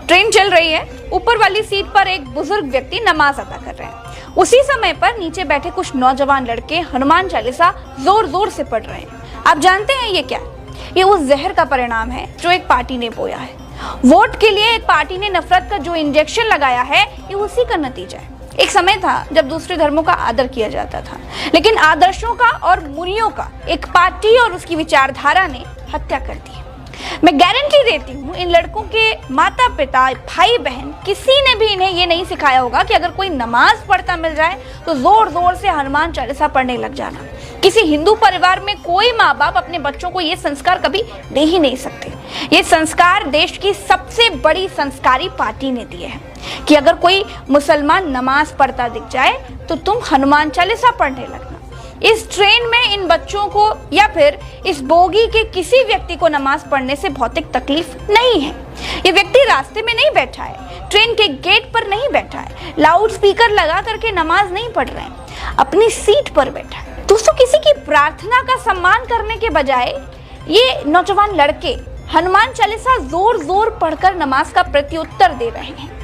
Train चल रही है, ऊपर वाली सीट पर एक बुजुर्ग व्यक्ति नमाज अदा कर रहे हैं। उसी समय पर नीचे बैठे कुछ नौजवान लड़के हनुमान चालीसा जोर जोर से पढ़ रहे हैं। आप जानते हैं ये क्या? ये उस जहर का परिणाम है जो एक पार्टी ने बोया है। वोट के लिए एक पार्टी ने नफरत का जो इंजेक्शन लगाया है, ये उसी का नतीजा है। एक समय था जब दूसरे धर्मों का आदर किया जाता था, लेकिन आदर्शों का और मूल्यों का एक पार्टी और उसकी विचारधारा ने हत्या कर दी। मैं गारंटी देती हूँ, इन लड़कों के माता पिता, भाई बहन, किसी ने भी इन्हें ये नहीं सिखाया होगा कि अगर कोई नमाज पढ़ता मिल जाए तो जोर जोर से हनुमान चालीसा पढ़ने लग जाना। किसी हिंदू परिवार में कोई माँ बाप अपने बच्चों को ये संस्कार कभी दे ही नहीं सकते। ये संस्कार देश की सबसे बड़ी संस्कारी पार्टी ने दिए हैं कि अगर कोई मुसलमान नमाज पढ़ता दिख जाए तो तुम हनुमान चालीसा पढ़ने लगना। इस ट्रेन में इन बच्चों को या फिर इस बोगी के किसी व्यक्ति को नमाज पढ़ने से भौतिक तकलीफ नहीं है। ये व्यक्ति रास्ते में नहीं बैठा है, ट्रेन के गेट पर नहीं बैठा है, लाउड स्पीकर लगा करके नमाज नहीं पढ़ रहे हैं, अपनी सीट पर बैठा है। दोस्तों, किसी की प्रार्थना का सम्मान करने के बजाय ये नौजवान लड़के हनुमान चालीसा जोर जोर पढ़कर नमाज का प्रत्युत्तर दे रहे हैं।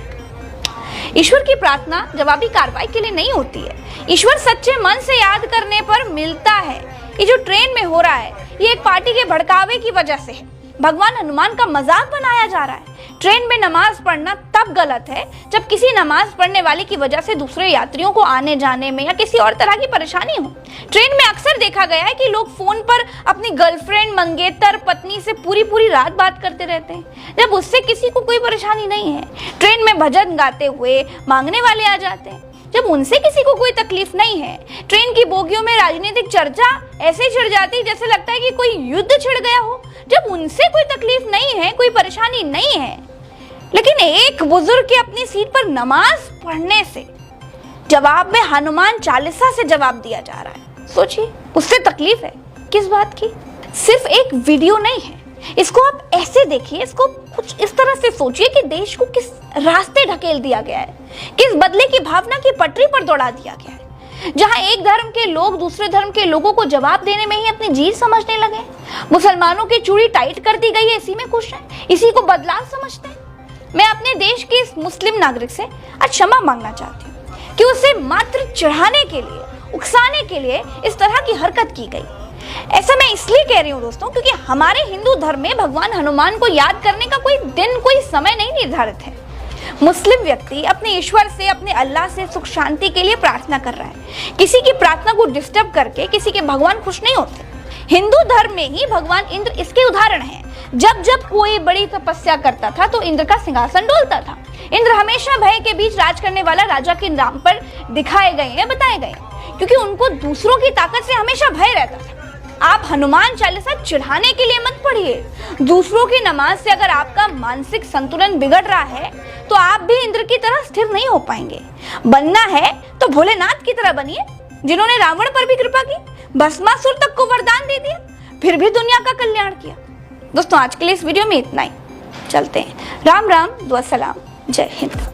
ईश्वर की प्रार्थना जवाबी कार्रवाई के लिए नहीं होती है। ईश्वर सच्चे मन से याद करने पर मिलता है। ये जो ट्रेन में हो रहा है, ये एक पार्टी के भड़कावे की वजह से है। भगवान हनुमान का मजाक बनाया जा रहा है। ट्रेन में नमाज पढ़ना तब गलत है जब किसी नमाज पढ़ने वाले की वजह से दूसरे यात्रियों को आने जाने में या किसी और तरह की परेशानी हो। ट्रेन में अक्सर देखा गया है कि लोग फोन पर अपनी गर्लफ्रेंड, मंगेतर, पत्नी से पूरी रात बात करते रहते हैं, जब उससे किसी को कोई परेशानी नहीं है। ट्रेन में भजन गाते हुए मांगने वाले आ जाते हैं, जब उनसे किसी को कोई तकलीफ नहीं है। ट्रेन की बोगियों में राजनीतिक चर्चा ऐसे छिड़ जाती जैसे लगता है कि कोई युद्ध छिड़ गया हो, जब उनसे कोई तकलीफ नहीं है, कोई परेशानी नहीं है। लेकिन एक बुजुर्ग के अपनी सीट पर नमाज पढ़ने से जवाब में हनुमान चालीसा से जवाब दिया जा रहा है। सोचिए, उससे तकलीफ है किस बात की? सिर्फ एक वीडियो नहीं है, इसको आप ऐसे देखिए, इसको कुछ इस तरह से सोचिए कि देश को किस रास्ते ढकेल दिया गया है, किस बदले की भावना की पटरी पर दौड़ा दिया गया है, जहां एक धर्म के लोग दूसरे धर्म के लोगों को जवाब देने में ही अपनी जीत समझने लगे। मुसलमानों की चूड़ी टाइट कर दी गई है, इसी में खुश हैं, इसी को बदलाव समझते हैं। मैं अपने देश के इस मुस्लिम नागरिक से आज क्षमा मांगना चाहती हूँ कि उसे मात्र चढ़ाने के लिए, उकसाने के लिए इस तरह की हरकत की गई। ऐसा मैं इसलिए कह रही हूँ दोस्तों, क्योंकि हमारे हिंदू धर्म में भगवान हनुमान को याद करने का कोई दिन, कोई समय नहीं निर्धारित है। मुस्लिम व्यक्ति अपने ईश्वर से, अपने अल्लाह से सुख शांति के लिए प्रार्थना कर रहा है। किसी की प्रार्थना को डिस्टर्ब करके किसी के भगवान खुश नहीं होते। हिंदू धर्म में ही भगवान इंद्र इसके उदाहरण हैं। जब जब कोई बड़ी तपस्या करता था तो इंद्र का सिंहासन डोलता था। इंद्र हमेशा भय के बीच राज करने वाला राजा के नाम पर दिखाए गए हैं, बताए गए हैं, क्योंकि उनको दूसरों की ताकत से हमेशा भय रहता था। आप हनुमान चालीसा चढ़ाने के लिए मत पढ़िए। दूसरों की नमाज से अगर आपका मानसिक संतुलन बिगड़ रहा है तो आप भी इंद्र की तरह स्थिर नहीं हो पाएंगे। बनना है तो भोलेनाथ की तरह बनिए, जिन्होंने रावण पर भी कृपा की, भस्मासुर तक को वरदान दे दिया, फिर भी दुनिया का कल्याण किया। दोस्तों, आज के लिए इस वीडियो में इतना ही। चलते हैं। राम राम, दुआ सलाम, जय हिंद।